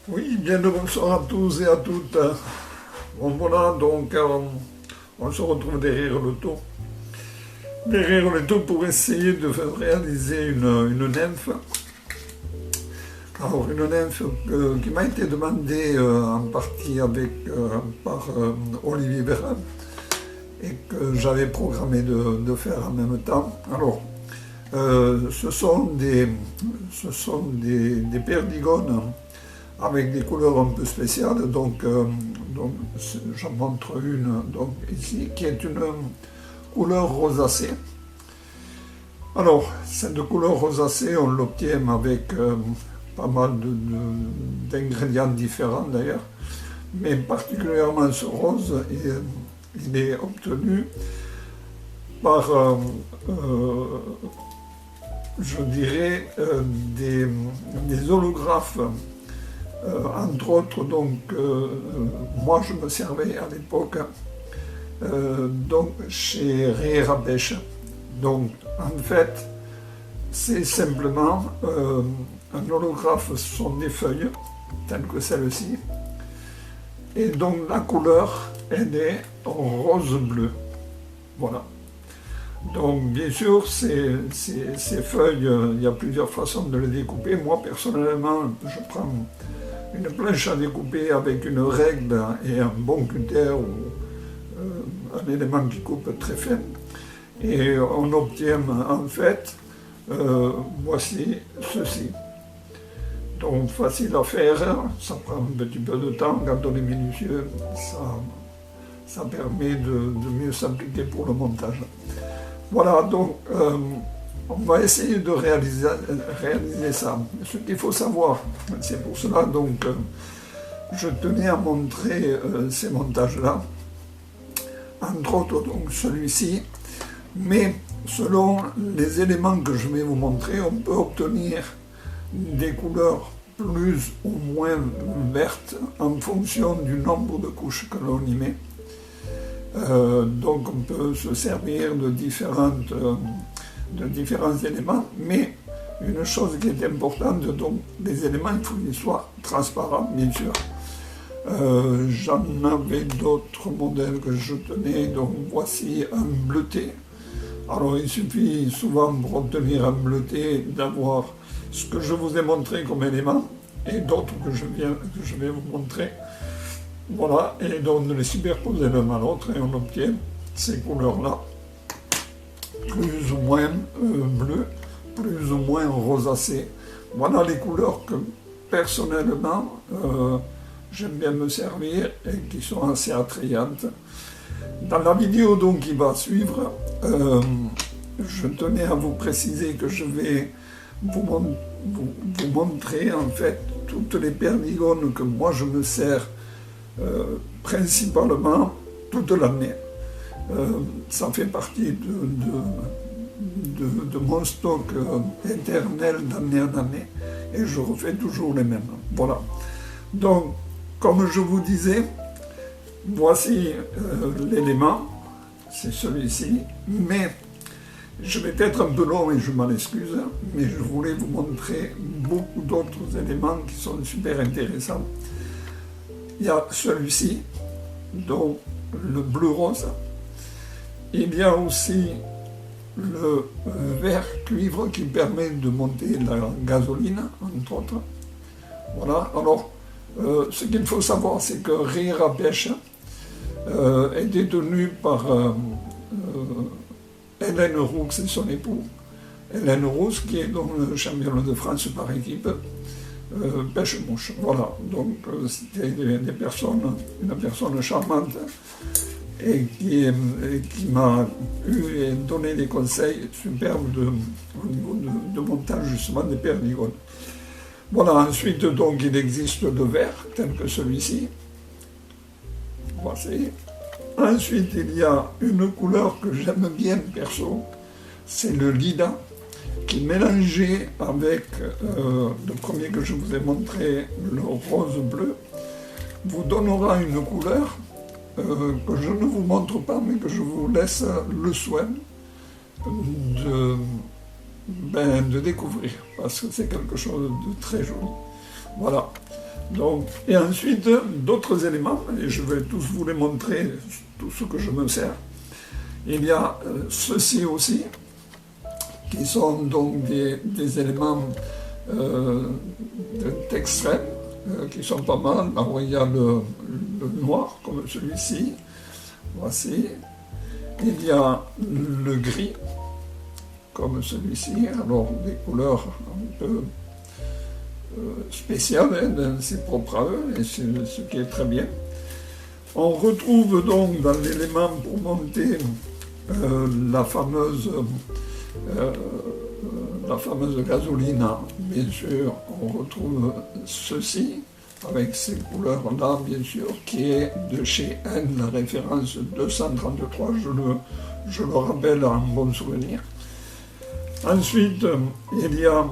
Oui, bien le bonsoir à tous et à toutes. Bon voilà, donc on se retrouve derrière le taux. Derrière le taux pour essayer de réaliser une nymphe. Alors une nymphe qui m'a été demandée en partie par Olivier Véran et que j'avais programmé de faire en même temps. Alors, ce sont des perdigones avec des couleurs un peu spéciales, donc j'en montre une donc, ici, qui est une couleur rosacée. Alors, cette couleur rosacée, on l'obtient avec pas mal d'ingrédients différents d'ailleurs, mais particulièrement ce rose, il est obtenu par, je dirais, des holographes. Entre autres, donc, moi je me servais à l'époque donc chez Riera Pêche. Donc, en fait, c'est simplement un holographe, ce sont des feuilles, telles que celle-ci, et donc la couleur, elle est rose-bleu. Voilà. Donc, bien sûr, ces feuilles, il y a plusieurs façons de les découper. Moi, personnellement, je prends une planche à découper avec une règle et un bon cutter ou un élément qui coupe très fin. Et on obtient en fait, voici ceci. Donc facile à faire, ça prend un petit peu de temps, quand on est minutieux, ça permet de mieux s'appliquer pour le montage. Voilà, donc on va essayer de réaliser ça. Ce qu'il faut savoir, c'est pour cela donc je tenais à montrer ces montages-là, entre autres donc celui-ci, mais selon les éléments que je vais vous montrer, on peut obtenir des couleurs plus ou moins vertes en fonction du nombre de couches que l'on y met. Donc on peut se servir de différents éléments, mais une chose qui est importante, donc les éléments, il faut qu'ils soient transparents, bien sûr. J'en avais d'autres modèles que je tenais, donc voici un bleuté. Alors il suffit souvent pour obtenir un bleuté d'avoir ce que je vous ai montré comme élément et d'autres que je vais vous montrer. Voilà, et donc de les superposer l'un à l'autre et on obtient ces couleurs-là, plus ou moins bleues, plus ou moins rosacées. Voilà les couleurs que personnellement j'aime bien me servir et qui sont assez attrayantes. Dans la vidéo donc qui va suivre, je tenais à vous préciser que je vais vous montrer en fait toutes les perdigones que moi je me sers principalement toute l'année. Ça fait partie de mon stock éternel d'année en année et je refais toujours les mêmes. Voilà. Donc, comme je vous disais, voici l'élément, c'est celui-ci, mais je vais être un peu long et je m'en excuse, mais je voulais vous montrer beaucoup d'autres éléments qui sont super intéressants. Il y a celui-ci, donc le bleu rose. Il y a aussi le vert cuivre qui permet de monter la gasoline, entre autres. Voilà, alors ce qu'il faut savoir, c'est que Riera Pêche est détenu par Hélène Roux et son époux. Hélène Roux, qui est donc le champion de France par équipe. Pêche-mouche, voilà, donc c'était une personne charmante et qui m'a eu et donné des conseils superbes au niveau de montage justement des perdigones. Voilà, ensuite donc il existe le vert, tel que celui-ci, voici. Ensuite il y a une couleur que j'aime bien perso, c'est le lilas, qui mélangé avec le premier que je vous ai montré, le rose bleu, vous donnera une couleur que je ne vous montre pas, mais que je vous laisse le soin de découvrir, parce que c'est quelque chose de très joli. Voilà. Donc, et ensuite, d'autres éléments, et je vais tous vous les montrer, tout ce que je me sers. Il y a ceci aussi, qui sont donc des éléments d'extrême, qui sont pas mal. Alors, il y a le noir, comme celui-ci, voici. Il y a le gris, comme celui-ci, alors des couleurs un peu spéciales, hein, c'est propre à eux, et c'est ce qui est très bien. On retrouve donc dans l'élément pour monter la fameuse gasoline, bien sûr, on retrouve ceci, avec ces couleurs-là, bien sûr, qui est de chez N, la référence 233, je le rappelle en bon souvenir. Ensuite, il y a,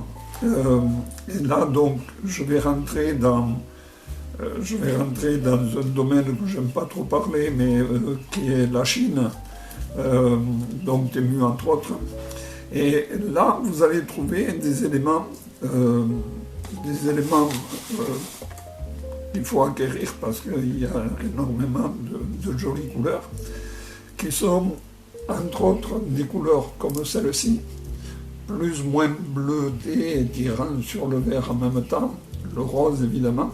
et là donc, je vais rentrer dans un domaine que je n'aime pas trop parler, mais qui est la Chine, donc Temu entre autres. Et là, vous allez trouver des éléments qu'il faut acquérir parce qu'il y a énormément de jolies couleurs, qui sont entre autres des couleurs comme celle-ci, plus ou moins bleutées et tirant sur le vert en même temps, le rose évidemment.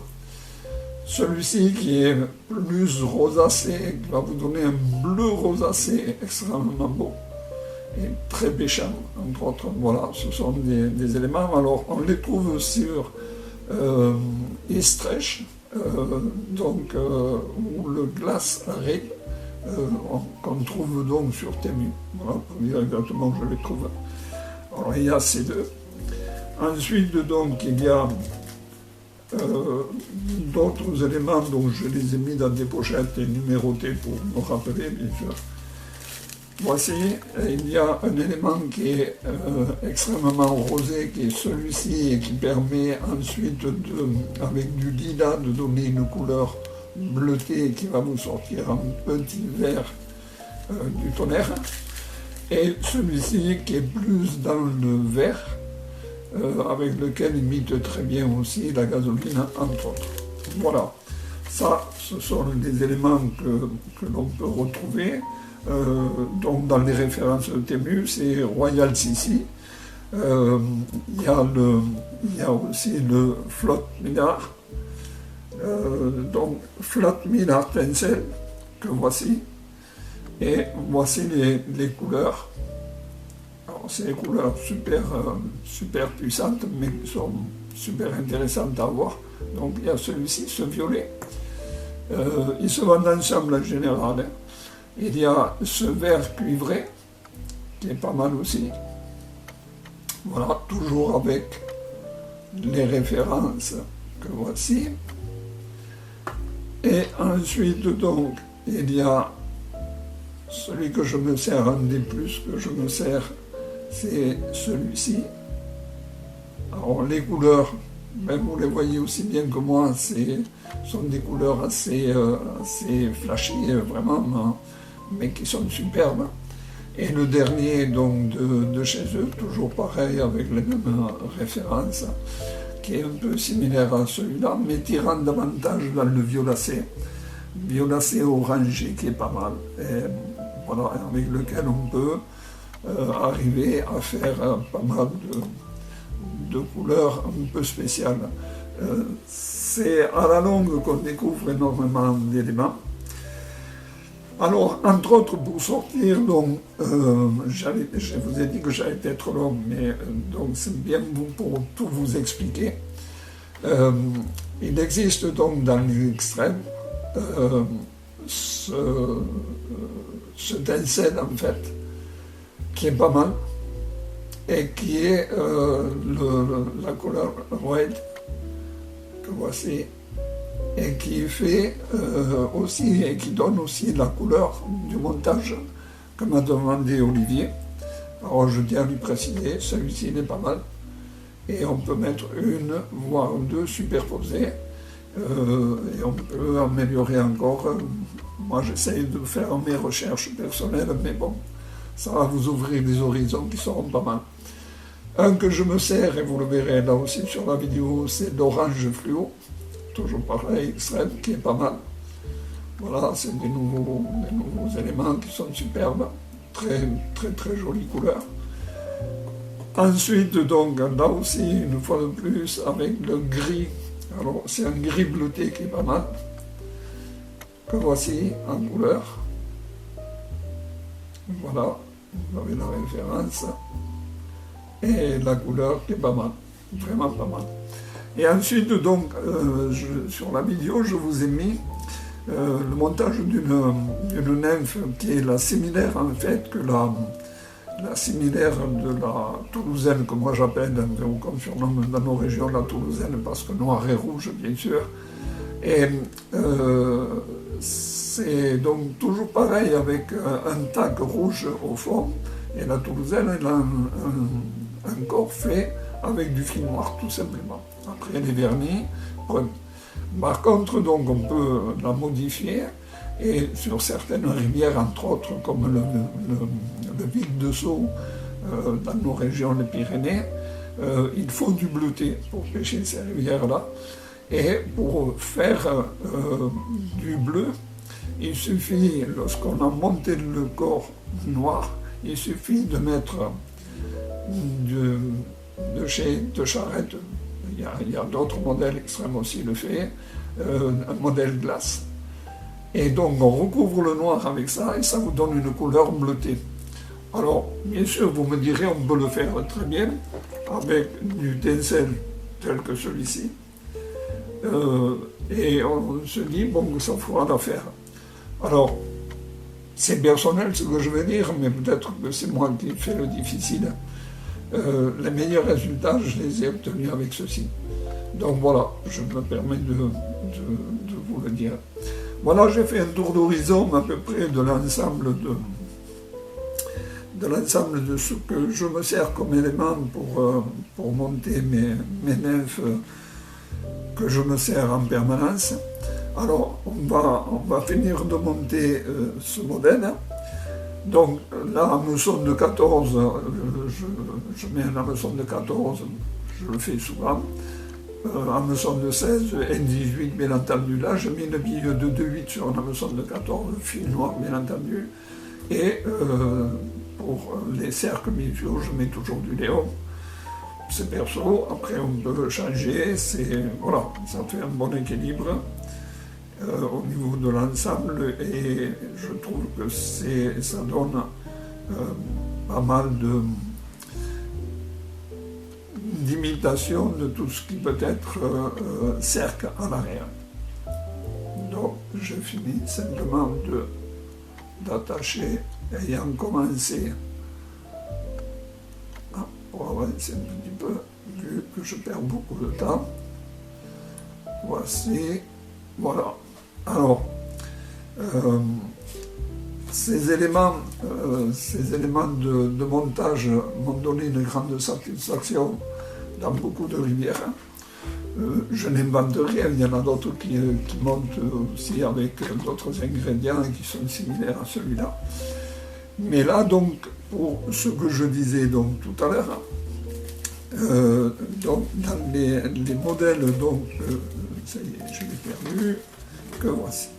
Celui-ci qui est plus rosacé, qui va vous donner un bleu rosacé extrêmement beau et très péchant, entre autres. Voilà, ce sont des éléments. Alors, on les trouve sur Estreche, donc ou le glace Ray, qu'on trouve donc sur Temu. Voilà, pour dire exactement où je les trouve. Alors, il y a ces deux. Ensuite, donc, il y a d'autres éléments, donc je les ai mis dans des pochettes et numérotés pour me rappeler, bien sûr. Voici, il y a un élément qui est extrêmement rosé, qui est celui-ci, et qui permet ensuite, avec du lilas, de donner une couleur bleutée qui va vous sortir un petit vert du tonnerre. Et celui-ci qui est plus dans le vert, avec lequel imite très bien aussi la gasoline, entre autres. Voilà, ça, ce sont des éléments que l'on peut retrouver. Donc dans les références de Temu, c'est Royal Sissi. Il y a aussi le Flot Minar. Donc Flot Minar Tencel, que voici. Et voici les couleurs. Alors c'est des couleurs super puissantes, mais qui sont super intéressantes à voir. Donc il y a celui-ci, ce violet. Ils se vendent ensemble en général. Hein. Il y a ce vert cuivré, qui est pas mal aussi. Voilà, toujours avec les références que voici. Et ensuite, donc, il y a celui que je me sers, un des plus que je me sers, c'est celui-ci. Alors, les couleurs, ben, vous les voyez aussi bien que moi, sont des couleurs assez flashy, vraiment, mais qui sont superbes. Et le dernier, donc, de chez eux, toujours pareil, avec les mêmes références, qui est un peu similaire à celui-là, mais tirant davantage dans le violacé orangé, qui est pas mal, et voilà, avec lequel on peut arriver à faire pas mal de couleurs un peu spéciales. C'est à la longue qu'on découvre énormément d'éléments. Alors, entre autres, pour sortir, donc, je vous ai dit que j'allais être long, mais donc c'est bien pour tout vous expliquer. Il existe donc dans les extrêmes ce tencel, en fait, qui est pas mal, et qui est la couleur red, que voici, et qui fait aussi, et qui donne aussi la couleur du montage que m'a demandé Olivier. Alors je tiens à lui préciser, celui-ci il est pas mal, et on peut mettre une, voire deux superposées, et on peut améliorer encore. Moi j'essaye de faire mes recherches personnelles, mais bon, ça va vous ouvrir des horizons qui seront pas mal. Un que je me sers, et vous le verrez là aussi sur la vidéo, c'est l'orange fluo, toujours pareil, extrême, qui est pas mal. Voilà, c'est des nouveaux éléments qui sont superbes, très très très jolies couleurs. Ensuite, donc, là aussi, une fois de plus, avec le gris. Alors, c'est un gris bleuté qui est pas mal, que voici en couleur. Voilà, vous avez la référence. Et la couleur qui est pas mal, vraiment pas mal. Et ensuite, donc, sur la vidéo, je vous ai mis le montage d'une nymphe qui est la similaire, en fait, que la similaire de la toulousaine, que moi j'appelle, ou qu'on surnomme dans nos régions la toulousaine, parce que noir et rouge, bien sûr. Et c'est donc toujours pareil, avec un tac rouge au fond, et la toulousaine, elle a un corps fait avec du fil noir, tout simplement. Après, elle est vernie. Par contre, donc, on peut la modifier, et sur certaines rivières, entre autres, comme le Vic de Sceaux, dans nos régions, les Pyrénées, il faut du bleuté pour pêcher ces rivières-là. Et pour faire du bleu, il suffit, lorsqu'on a monté le corps noir, il suffit de mettre de charrette. Il y a d'autres modèles extrêmes aussi le fait, un modèle glace. Et donc on recouvre le noir avec ça et ça vous donne une couleur bleutée. Alors bien sûr vous me direz on peut le faire très bien avec du tencel tel que celui-ci. Et on se dit bon ça fera l'affaire. Alors c'est personnel ce que je vais dire, mais peut-être que c'est moi qui fais le difficile. Les meilleurs résultats, je les ai obtenus avec ceci. Donc voilà, je me permets de vous le dire. Voilà, j'ai fait un tour d'horizon à peu près de l'ensemble de ce que je me sers comme élément pour monter mes nymphes que je me sers en permanence. Alors, on va finir de monter ce modèle. Donc, la hameçon de 14, je mets un hameçon de 14, je le fais souvent. Hameçon de 16, N18, bien entendu. Là, je mets une bille de 2,8 sur un hameçon de 14, fil noir, bien entendu. Et pour les cercles, bien sûr, je mets toujours du Léon. C'est perso, après on peut changer, voilà, ça fait un bon équilibre. Au niveau de l'ensemble et je trouve que ça donne pas mal d'imitation de tout ce qui peut être cercle en arrière. Donc je finis simplement d'attacher ayant commencé pour avancer un petit peu vu que je perds beaucoup de temps. Voici, voilà. Alors, ces éléments de montage m'ont donné une grande satisfaction dans beaucoup de rivières. Je n'invente rien, il y en a d'autres qui montent aussi avec d'autres ingrédients qui sont similaires à celui-là. Mais là, donc, pour ce que je disais donc, tout à l'heure, donc, dans les modèles, donc, ça y est, je l'ai perdu, que voici.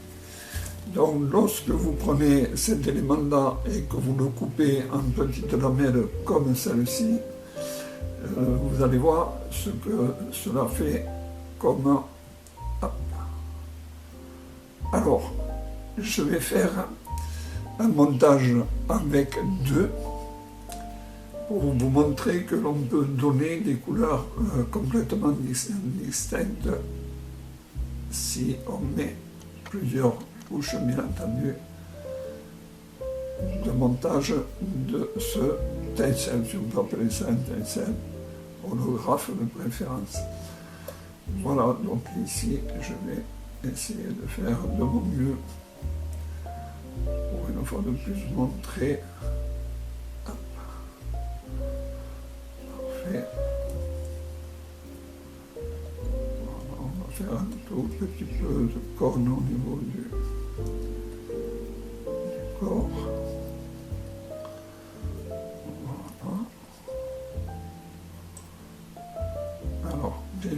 Donc, lorsque vous prenez cet élément-là et que vous le coupez en petites lamelles comme celle-ci, vous allez voir ce que cela fait comme... Hop. Alors, je vais faire un montage avec deux pour vous montrer que l'on peut donner des couleurs complètement distinctes si on met plusieurs couches, bien entendu, de montage de ce tencel, si on peut appeler ça un tencel, holographe de préférence. Voilà, donc ici, je vais essayer de faire de mon mieux pour une fois de plus montrer. Hop. Parfait. On va faire un tout petit peu de cône au niveau du corps.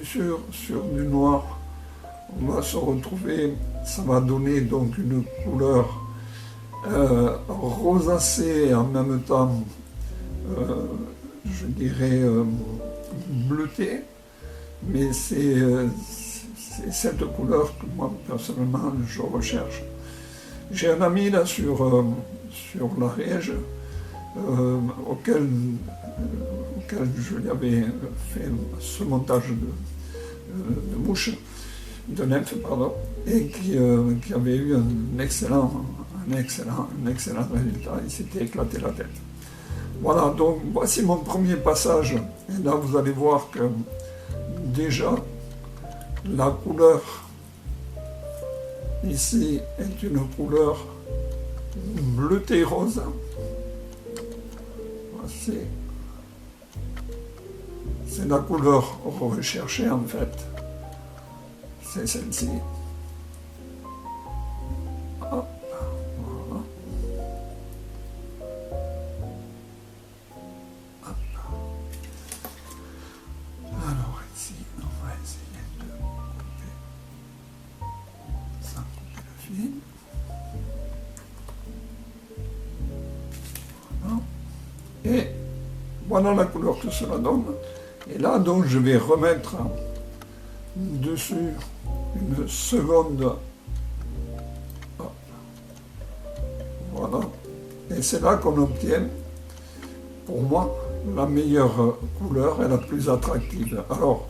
bien sûr, sur du noir, on va se retrouver, ça va donner donc une couleur rosacée en même temps, je dirais bleutée, mais c'est cette couleur que moi personnellement je recherche. J'ai un ami là sur l'Ariège auquel je lui avais fait ce montage de mouche, de nymphe, pardon, et qui avait eu un excellent résultat. Il s'était éclaté la tête. Voilà, donc voici mon premier passage. Et là, vous allez voir que déjà, la couleur ici est une couleur bleutée rose. Voici. C'est la couleur recherchée en fait. C'est celle-ci. Hop, voilà. Hop. Alors ici, on va essayer de couper sans couper le fil. Voilà. Et voilà la couleur que cela donne. Et là, donc, je vais remettre dessus une seconde. Hop. Voilà. Et c'est là qu'on obtient, pour moi, la meilleure couleur et la plus attractive. Alors,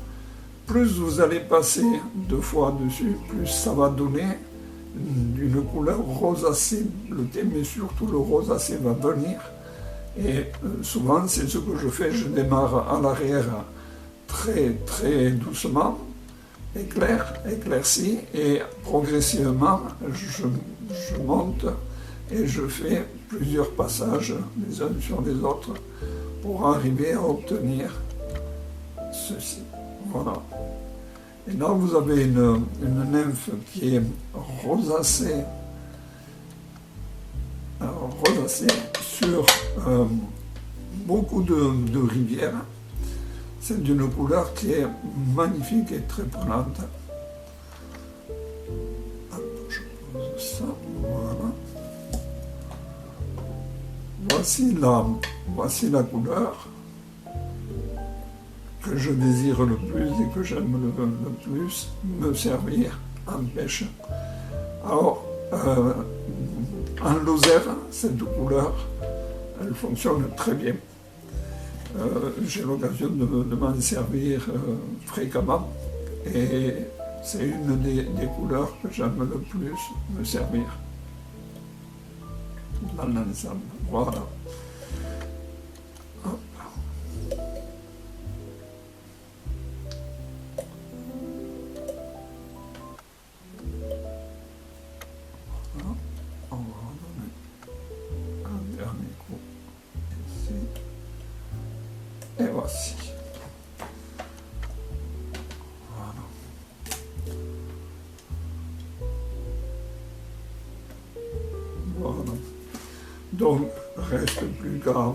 plus vous allez passer 2 fois dessus, plus ça va donner une couleur rosacée bleutée, mais surtout le rosacé va venir. Et souvent, c'est ce que je fais, je démarre à l'arrière très très doucement, éclairci, et progressivement, je monte et je fais plusieurs passages les uns sur les autres pour arriver à obtenir ceci. Voilà. Et là, vous avez une nymphe qui est rosacée sur beaucoup de rivières. C'est d'une couleur qui est magnifique et très prenante. Hop, je pose ça, voilà. Voici la couleur que je désire le plus et que j'aime le plus me servir en pêche. Alors, en Lozère, cette couleur, elle fonctionne très bien. J'ai l'occasion de m'en servir fréquemment et c'est une des couleurs que j'aime le plus me servir dans l'ensemble. Voilà. Hop. Voilà. On va en donner un dernier coup ici. Et voici. Voilà. Voilà. Donc, reste plus qu'à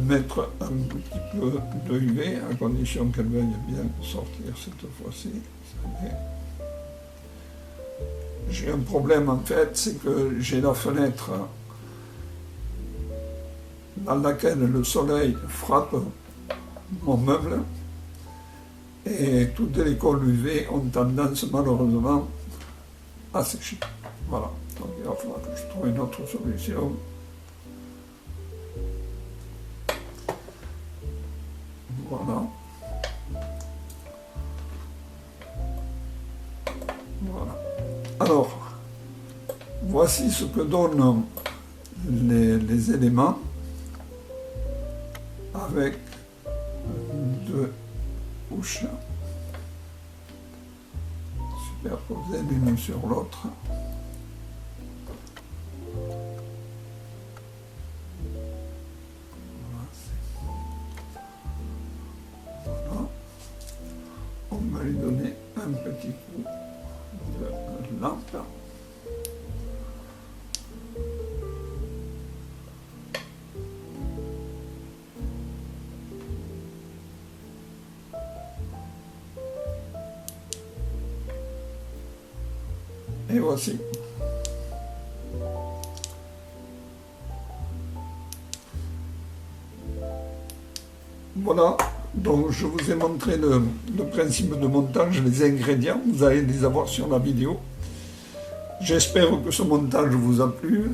mettre un petit peu de UV, à condition qu'elle veuille bien sortir cette fois-ci. J'ai un problème en fait, c'est que j'ai la fenêtre dans laquelle le soleil frappe mon meuble et toutes les cols UV ont tendance malheureusement à sécher. Voilà, donc il va falloir que je trouve une autre solution. Voilà. Voilà. Alors, voici ce que donnent les éléments avec 2 couches superposées l'une sur l'autre. Voilà. On va lui donner un petit coup de lampe. Et voici. Voilà, donc je vous ai montré le principe de montage, les ingrédients, vous allez les avoir sur la vidéo. J'espère que ce montage vous a plu.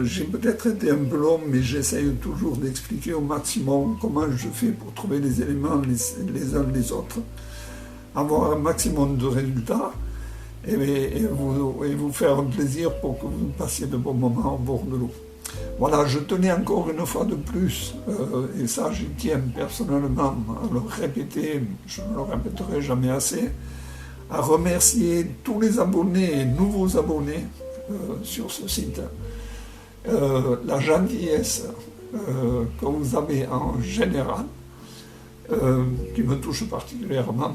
J'ai peut-être été un peu long, mais j'essaye toujours d'expliquer au maximum comment je fais pour trouver les éléments les uns les autres, avoir un maximum de résultats et vous faire un plaisir pour que vous passiez de bons moments au bord de l'eau. Voilà, je tenais encore une fois de plus, et ça j'y tiens personnellement à le répéter, je ne le répéterai jamais assez, à remercier tous les abonnés et nouveaux abonnés sur ce site, la gentillesse que vous avez en général, qui me touche particulièrement,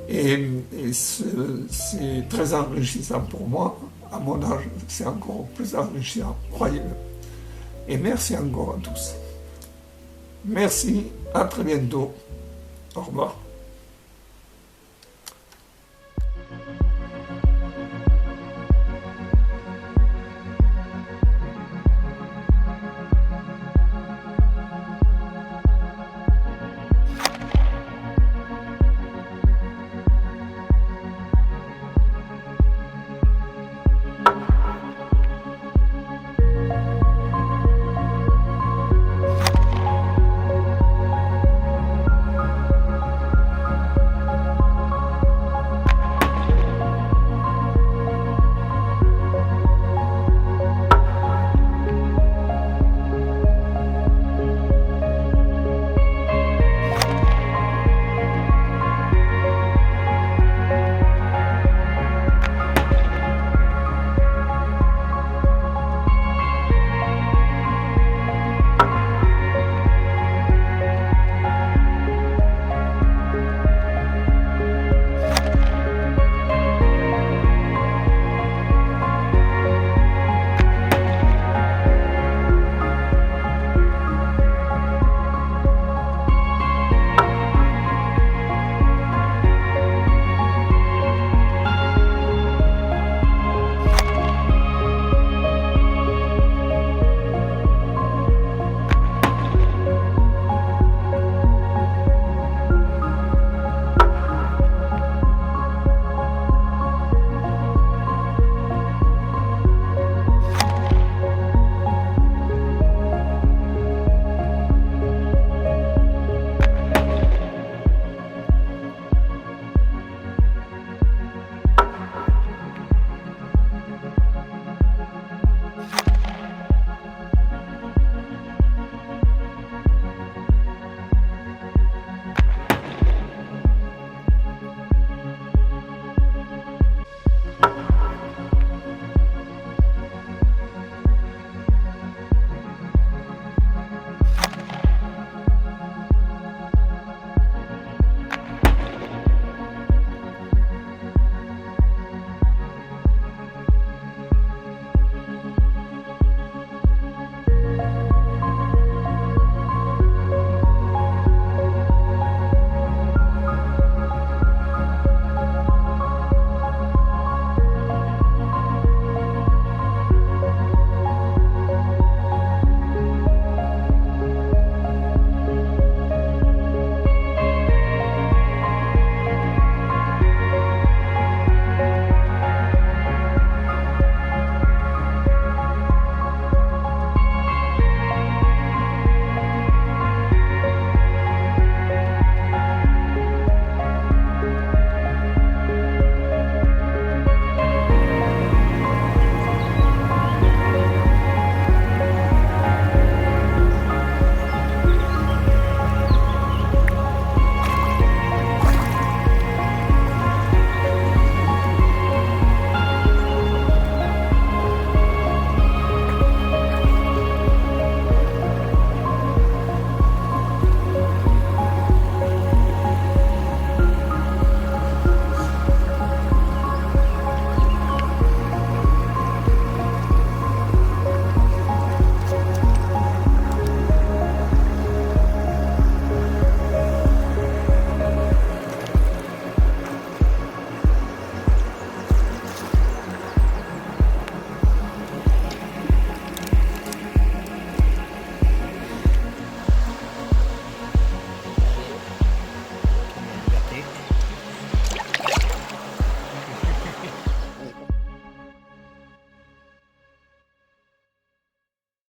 et c'est très enrichissant pour moi. À mon âge, c'est encore plus enrichissant, croyez-le. Et merci encore à tous. Merci, à très bientôt. Au revoir.